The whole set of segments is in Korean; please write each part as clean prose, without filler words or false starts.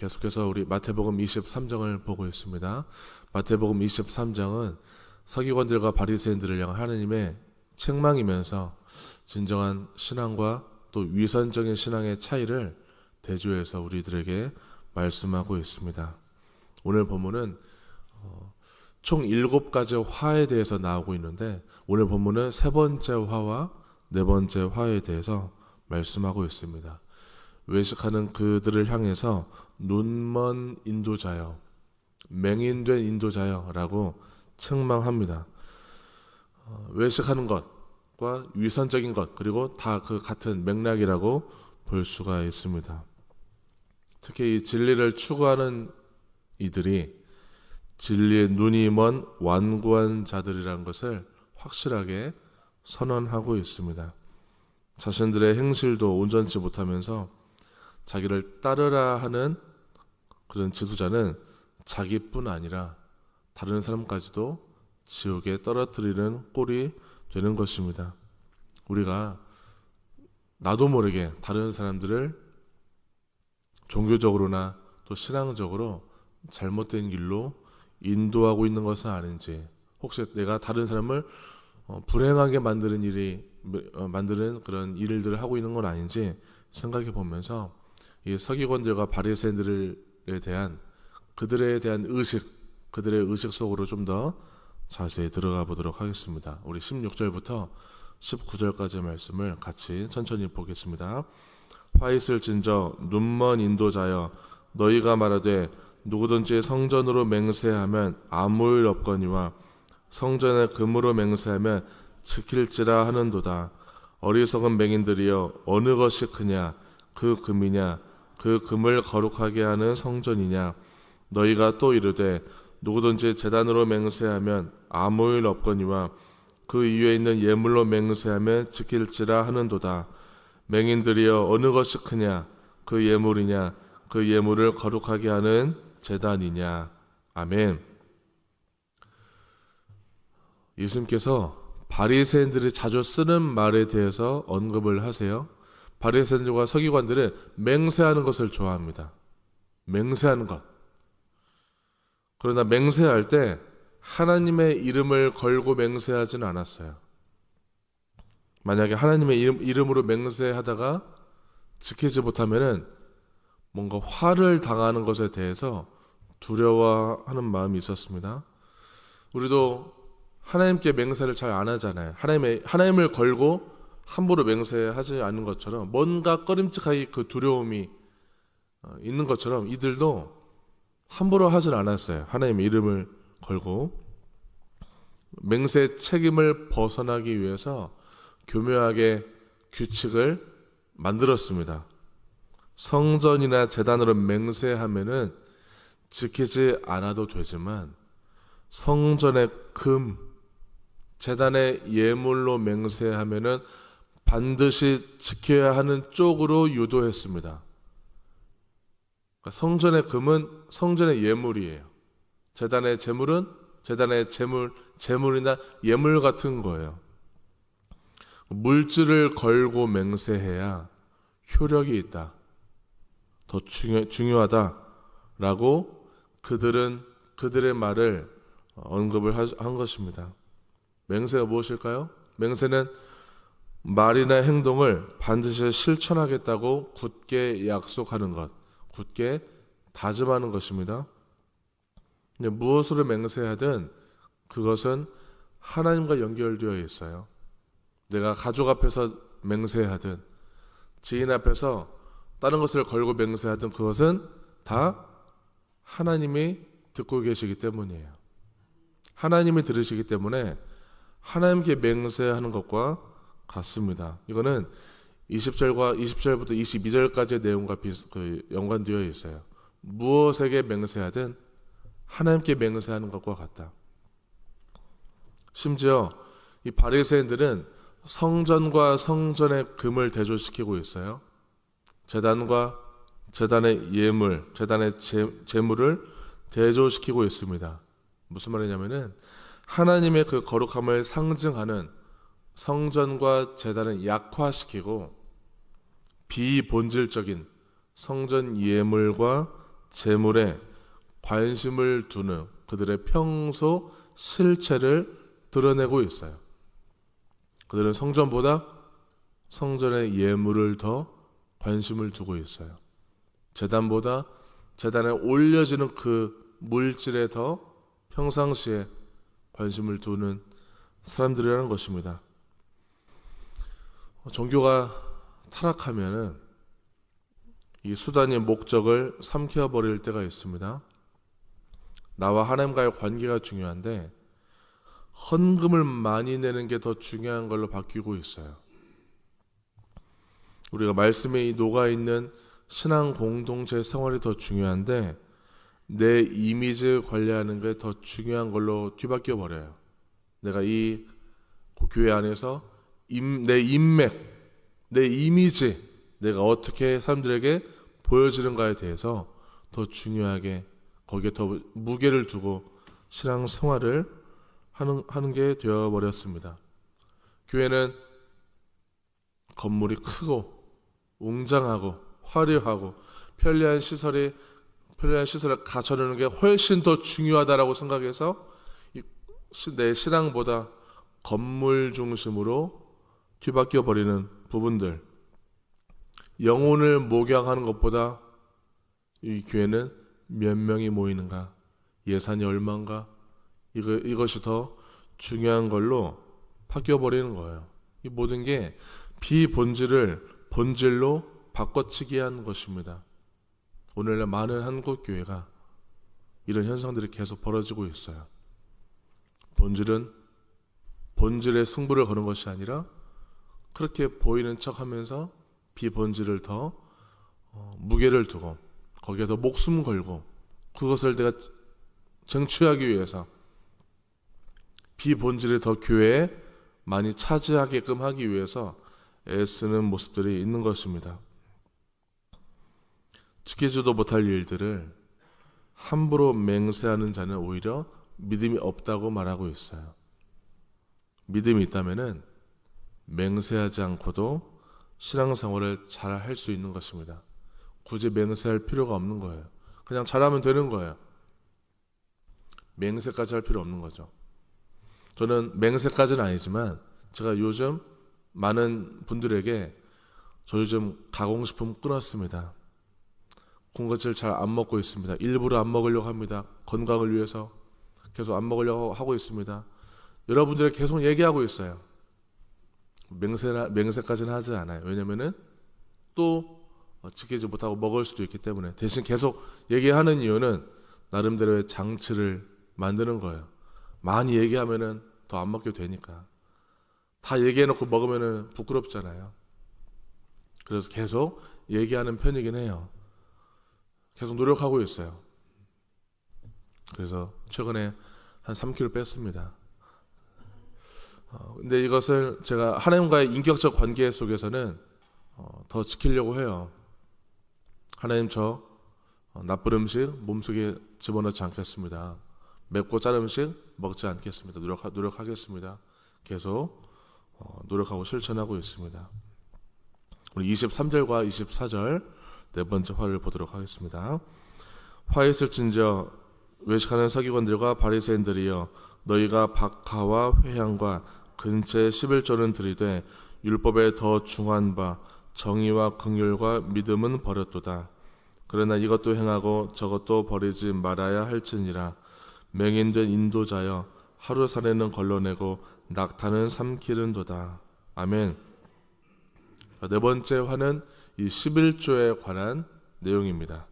계속해서 우리 마태복음 23장을 보고 있습니다. 마태복음 23장은 서기관들과 바리새인들을 향한 하나님의 책망이면서 진정한 신앙과 또 위선적인 신앙의 차이를 대조해서 우리들에게 말씀하고 있습니다. 오늘 본문은 총 7가지 화에 대해서 나오고 있는데, 오늘 본문은 3번째 화와 4번째 화에 대해서 말씀하고 있습니다. 외식하는 그들을 향해서 눈먼 인도자여, 맹인된 인도자여 라고 책망합니다. 외식하는 것과 위선적인 것, 그리고 다 그 같은 맥락이라고 볼 수가 있습니다. 특히 이 진리를 추구하는 이들이 진리의 눈이 먼 완고한 자들이라는 것을 확실하게 선언하고 있습니다. 자신들의 행실도 온전치 못하면서 자기를 따르라 하는 그런 지도자는 자기뿐 아니라 다른 사람까지도 지옥에 떨어뜨리는 꼴이 되는 것입니다. 우리가 나도 모르게 다른 사람들을 종교적으로나 또 신앙적으로 잘못된 길로 인도하고 있는 것은 아닌지, 혹시 내가 다른 사람을 불행하게 만드는 그런 일들을 하고 있는 건 아닌지 생각해 보면서 이 서기관들과 바리새인들에 대한 그들에 대한 그들의 의식 속으로 좀 더 자세히 들어가 보도록 하겠습니다. 우리 16절부터 19절까지의 말씀을 같이 천천히 보겠습니다. 화 있을진저 눈먼 인도자여, 너희가 말하되 누구든지 성전으로 맹세하면 아무 일 없거니와 성전에 금으로 맹세하면 지킬지라 하는도다. 어리석은 맹인들이여, 어느 것이 크냐? 그 금이냐? 그 금을 거룩하게 하는 성전이냐? 너희가 또 이르되 누구든지 제단으로 맹세하면 아무 일 없거니와 그 위에 있는 예물로 맹세하면 지킬지라 하는도다. 맹인들이여, 어느 것이 크냐? 그 예물이냐? 그 예물을 거룩하게 하는 제단이냐? 아멘. 예수님께서 바리새인들이 자주 쓰는 말에 대해서 언급을 하세요. 바리새인들과 서기관들은 맹세하는 것을 좋아합니다. 맹세하는 것. 그러나 맹세할 때 하나님의 이름을 걸고 맹세하지는 않았어요. 만약에 하나님의 이름으로 맹세하다가 지키지 못하면은 뭔가 화를 당하는 것에 대해서 두려워하는 마음이 있었습니다. 우리도 하나님께 맹세를 잘 안 하잖아요. 하나님을 걸고 함부로 맹세하지 않는 것처럼 뭔가 꺼림칙하게 그 두려움이 있는 것처럼 이들도 함부로 하진 않았어요. 하나님의 이름을 걸고 맹세 책임을 벗어나기 위해서 교묘하게 규칙을 만들었습니다. 성전이나 제단으로 맹세하면은 지키지 않아도 되지만 성전의 금, 제단의 예물로 맹세하면은 반드시 지켜야 하는 쪽으로 유도했습니다. 그러니까 성전의 금은 성전의 예물이에요. 제단의 제물은 제단의 제물이나 예물 같은 거예요. 물질을 걸고 맹세해야 효력이 있다, 더 중요하다라고 그들의 말을 언급을 한 것입니다. 맹세가 무엇일까요? 맹세는 말이나 행동을 반드시 실천하겠다고 굳게 약속하는 것, 굳게 다짐하는 것입니다. 무엇으로 맹세하든 그것은 하나님과 연결되어 있어요. 내가 가족 앞에서 맹세하든 지인 앞에서 다른 것을 걸고 맹세하든 그것은 다 하나님이 듣고 계시기 때문이에요. 하나님이 들으시기 때문에 하나님께 맹세하는 것과 같습니다. 이거는 20절부터 22절까지의 내용과 연관되어 있어요. 무엇에게 맹세하든 하나님께 맹세하는 것과 같다. 심지어 이 바리새인들은 성전과 성전의 금을 대조시키고 있어요. 제단과 제단의 예물, 제단의 제물을 대조시키고 있습니다. 무슨 말이냐면은 하나님의 그 거룩함을 상징하는 성전과 제단을 약화시키고 비본질적인 성전 예물과 재물에 관심을 두는 그들의 평소 실체를 드러내고 있어요. 그들은 성전보다 성전의 예물을 더 관심을 두고 있어요. 제단보다 제단에 올려지는 그 물질에 더 평상시에 관심을 두는 사람들이라는 것입니다. 종교가 타락하면은 이 수단의 목적을 삼켜버릴 때가 있습니다. 나와 하나님과의 관계가 중요한데 헌금을 많이 내는 게 더 중요한 걸로 바뀌고 있어요. 우리가 말씀에 녹아있는 신앙 공동체 생활이 더 중요한데 내 이미지 관리하는 게 더 중요한 걸로 뒤바뀌어 버려요. 내가 이 교회 안에서 내 인맥, 내 이미지, 내가 어떻게 사람들에게 보여지는가에 대해서 더 중요하게 거기에 더 무게를 두고 신앙 생활을 하는 게 되어버렸습니다. 교회는 건물이 크고 웅장하고 화려하고 편리한 시설을 갖춰놓는 게 훨씬 더 중요하다라고 생각해서 내 신앙보다 건물 중심으로 뒤바뀌어 버리는 부분들, 영혼을 목양하는 것보다 이 교회는 몇 명이 모이는가, 예산이 얼마인가, 이것이 더 중요한 걸로 바뀌어 버리는 거예요. 이 모든 게 비본질을 본질로 바꿔치기 한 것입니다. 오늘날 많은 한국 교회가 이런 현상들이 계속 벌어지고 있어요. 본질의 승부를 거는 것이 아니라 그렇게 보이는 척하면서 비본질을 더 무게를 두고 거기에 더 목숨 걸고 그것을 내가 쟁취하기 위해서 비본질을 더 교회에 많이 차지하게끔 하기 위해서 애쓰는 모습들이 있는 것입니다. 지키지도 못할 일들을 함부로 맹세하는 자는 오히려 믿음이 없다고 말하고 있어요. 믿음이 있다면은 맹세하지 않고도 신앙생활을 잘 할 수 있는 것입니다. 굳이 맹세할 필요가 없는 거예요. 그냥 잘하면 되는 거예요. 맹세까지 할 필요 없는 거죠. 저는 맹세까지는 아니지만 제가 요즘 많은 분들에게 저 요즘 가공식품 끊었습니다. 군것질 잘 안 먹고 있습니다. 일부러 안 먹으려고 합니다. 건강을 위해서 계속 안 먹으려고 하고 있습니다. 여러분들에게 계속 얘기하고 있어요. 맹세까지는 하지 않아요. 왜냐면은 또 지키지 못하고 먹을 수도 있기 때문에 대신 계속 얘기하는 이유는 나름대로의 장치를 만드는 거예요. 많이 얘기하면은 더 안 먹게 되니까. 다 얘기해놓고 먹으면은 부끄럽잖아요. 그래서 계속 얘기하는 편이긴 해요. 계속 노력하고 있어요. 그래서 최근에 한 3kg 뺐습니다. 근데 이것을 제가 하나님과의 인격적 관계 속에서는 더 지키려고 해요. 하나님, 저 나쁜 음식 몸속에 집어넣지 않겠습니다. 맵고 짠 음식 먹지 않겠습니다. 노력하겠습니다. 계속 노력하고 실천하고 있습니다. 우리 23절과 24절 네 번째 화를 보도록 하겠습니다. 화 있을진저 외식하는 서기관들과 바리새인들이여, 너희가 박하와 회향과 근처에 11조는 들이되 율법에 더 중한 바 정의와 긍휼과 믿음은 버렸도다. 그러나 이것도 행하고 저것도 버리지 말아야 할지니라. 맹인된 인도자여, 하루 사내는 걸러내고 낙타는 삼키는도다. 아멘. 네 번째 화는 이 11조에 관한 내용입니다.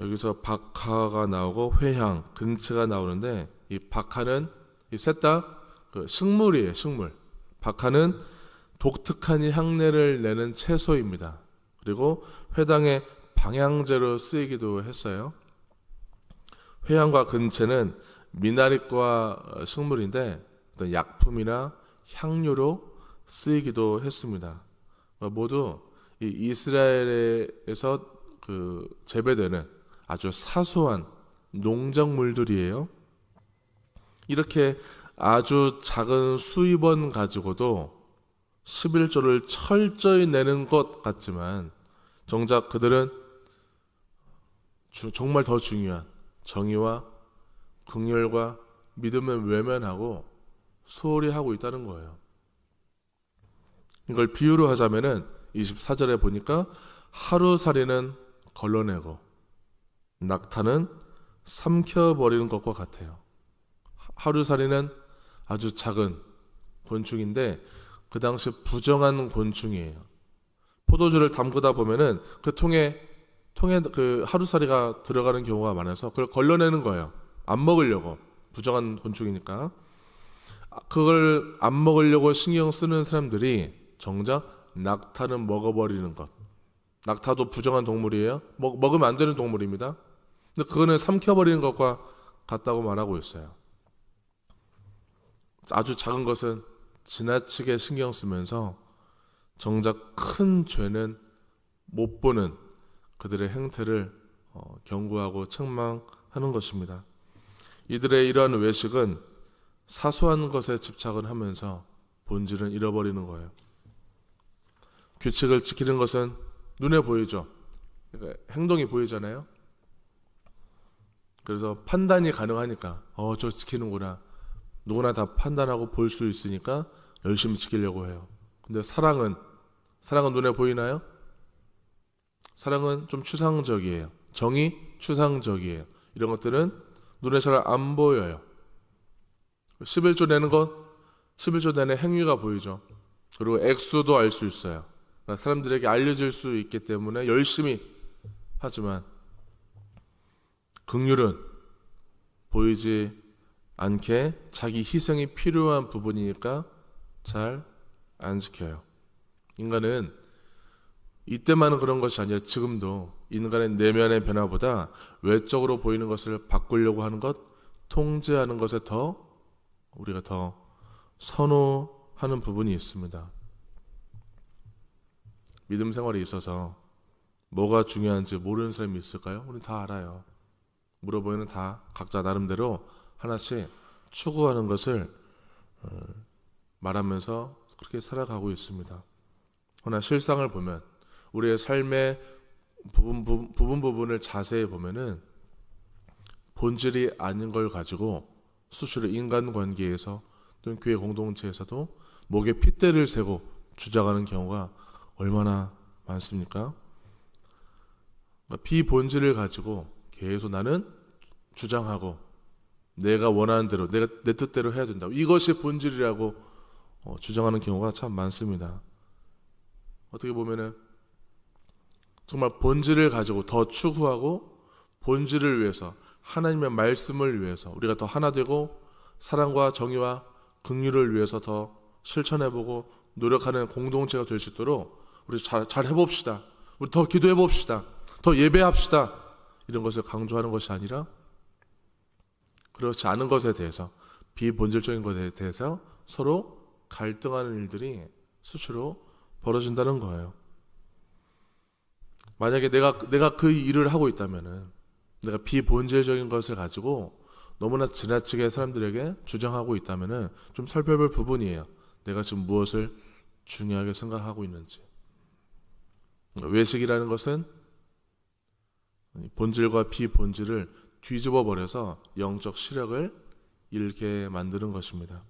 여기서 박하가 나오고 회향, 근처가 나오는데 이 박하는 이 셋 다 식물이에요. 식물. 박하는 독특한 향내를 내는 채소입니다. 그리고 회당의 방향제로 쓰이기도 했어요. 회향과 근채는 미나리과 식물인데 어떤 약품이나 향료로 쓰이기도 했습니다. 모두 이 이스라엘에서 재배되는 아주 사소한 농작물들이에요. 이렇게 아주 작은 수입원 가지고도 11조를 철저히 내는 것 같지만 정작 그들은 정말 더 중요한 정의와 긍휼과 믿음을 외면하고 소홀히 하고 있다는 거예요. 이걸 비유로 하자면은 24절에 보니까 하루살이는 걸러내고 낙타는 삼켜버리는 것과 같아요. 하루살이는 아주 작은 곤충인데 그 당시 부정한 곤충이에요. 포도주를 담그다 보면은 그 통에 그 하루살이가 들어가는 경우가 많아서 그걸 걸러내는 거예요. 안 먹으려고. 부정한 곤충이니까. 그걸 안 먹으려고 신경 쓰는 사람들이 정작 낙타는 먹어버리는 것. 낙타도 부정한 동물이에요. 먹으면 안 되는 동물입니다. 근데 그거는 삼켜버리는 것과 같다고 말하고 있어요. 아주 작은 것은 지나치게 신경 쓰면서 정작 큰 죄는 못 보는 그들의 행태를 경고하고 책망하는 것입니다. 이들의 이러한 외식은 사소한 것에 집착을 하면서 본질은 잃어버리는 거예요. 규칙을 지키는 것은 눈에 보이죠. 그러니까 행동이 보이잖아요. 그래서 판단이 가능하니까 저 지키는구나. 누구나 다 판단하고 볼 수 있으니까 열심히 지키려고 해요. 근데 사랑은 눈에 보이나요? 사랑은 좀 추상적이에요. 정의 추상적이에요. 이런 것들은 눈에 잘 안 보여요. 11조 내는 것, 11조 내는 행위가 보이죠. 그리고 액수도 알 수 있어요. 그러니까 사람들에게 알려질 수 있기 때문에 열심히 하지만 긍휼은 보이지 않게 자기 희생이 필요한 부분이니까 잘 안 지켜요. 인간은 이때만은 그런 것이 아니라 지금도 인간의 내면의 변화보다 외적으로 보이는 것을 바꾸려고 하는 것, 통제하는 것에 우리가 더 선호하는 부분이 있습니다. 믿음 생활에 있어서 뭐가 중요한지 모르는 사람이 있을까요? 우리 다 알아요. 물어보면 다 각자 나름대로 하나씩 추구하는 것을 말하면서 그렇게 살아가고 있습니다. 그러나 실상을 보면 우리의 삶의 부분을 자세히 보면은 본질이 아닌 걸 가지고 수시로 인간관계에서 또는 교회 공동체에서도 목에 핏대를 세고 주장하는 경우가 얼마나 많습니까? 비본질을 가지고 계속 나는 주장하고 내가 원하는 대로 내가 내 뜻대로 해야 된다고 이것이 본질이라고 주장하는 경우가 참 많습니다. 어떻게 보면은 정말 본질을 가지고 더 추구하고 본질을 위해서 하나님의 말씀을 위해서 우리가 더 하나 되고 사랑과 정의와 긍휼을 위해서 더 실천해보고 노력하는 공동체가 될 수 있도록 우리 잘 해봅시다. 우리 더 기도해봅시다. 더 예배합시다. 이런 것을 강조하는 것이 아니라 그렇지 않은 것에 대해서 비본질적인 것에 대해서 서로 갈등하는 일들이 수시로 벌어진다는 거예요. 만약에 내가 그 일을 하고 있다면은 내가 비본질적인 것을 가지고 너무나 지나치게 사람들에게 주장하고 있다면은 좀 살펴볼 부분이에요. 내가 지금 무엇을 중요하게 생각하고 있는지. 외식이라는 것은 본질과 비본질을 뒤집어 버려서 영적 시력을 잃게 만드는 것입니다.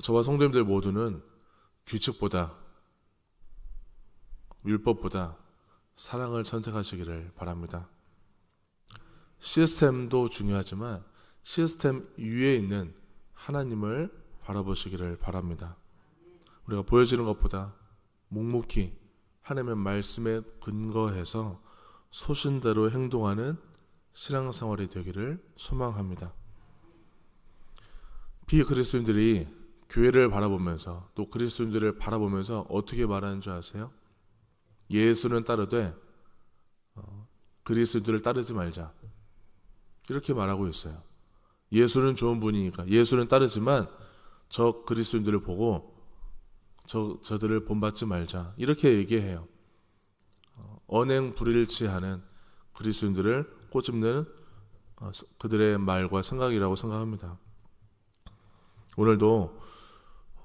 저와 성도님들 모두는 규칙보다 율법보다 사랑을 선택하시기를 바랍니다. 시스템도 중요하지만 시스템 위에 있는 하나님을 바라보시기를 바랍니다. 우리가 보여지는 것보다 묵묵히 하나님의 말씀에 근거해서 소신대로 행동하는 신앙생활이 되기를 소망합니다. 비그리스도인들이 교회를 바라보면서 또 그리스도인들을 바라보면서 어떻게 말하는 줄 아세요? 예수는 따르되 그리스도인들을 따르지 말자. 이렇게 말하고 있어요. 예수는 좋은 분이니까 예수는 따르지만 저 그리스도인들을 보고 저들을 본받지 말자. 이렇게 얘기해요. 언행 불일치하는 그리스도인들을 꼬집는 그들의 말과 생각이라고 생각합니다. 오늘도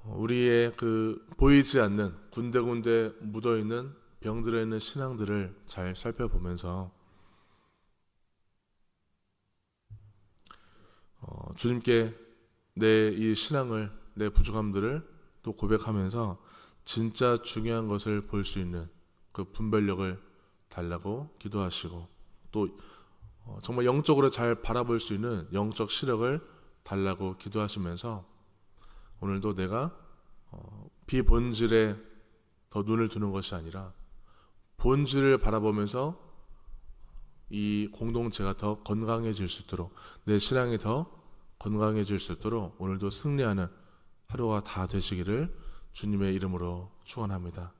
우리의 그 보이지 않는 군데군데 묻어있는 병들어 있는 신앙들을 잘 살펴보면서 주님께 내 이 신앙을, 내 부족함들을 또 고백하면서 진짜 중요한 것을 볼 수 있는 그 분별력을 달라고 기도하시고, 또 정말 영적으로 잘 바라볼 수 있는 영적 시력을 달라고 기도하시면서 오늘도 내가 비본질에 더 눈을 두는 것이 아니라 본질을 바라보면서 이 공동체가 더 건강해질 수 있도록, 내 신앙이 더 건강해질 수 있도록 오늘도 승리하는 하루가 다 되시기를 주님의 이름으로 축원합니다.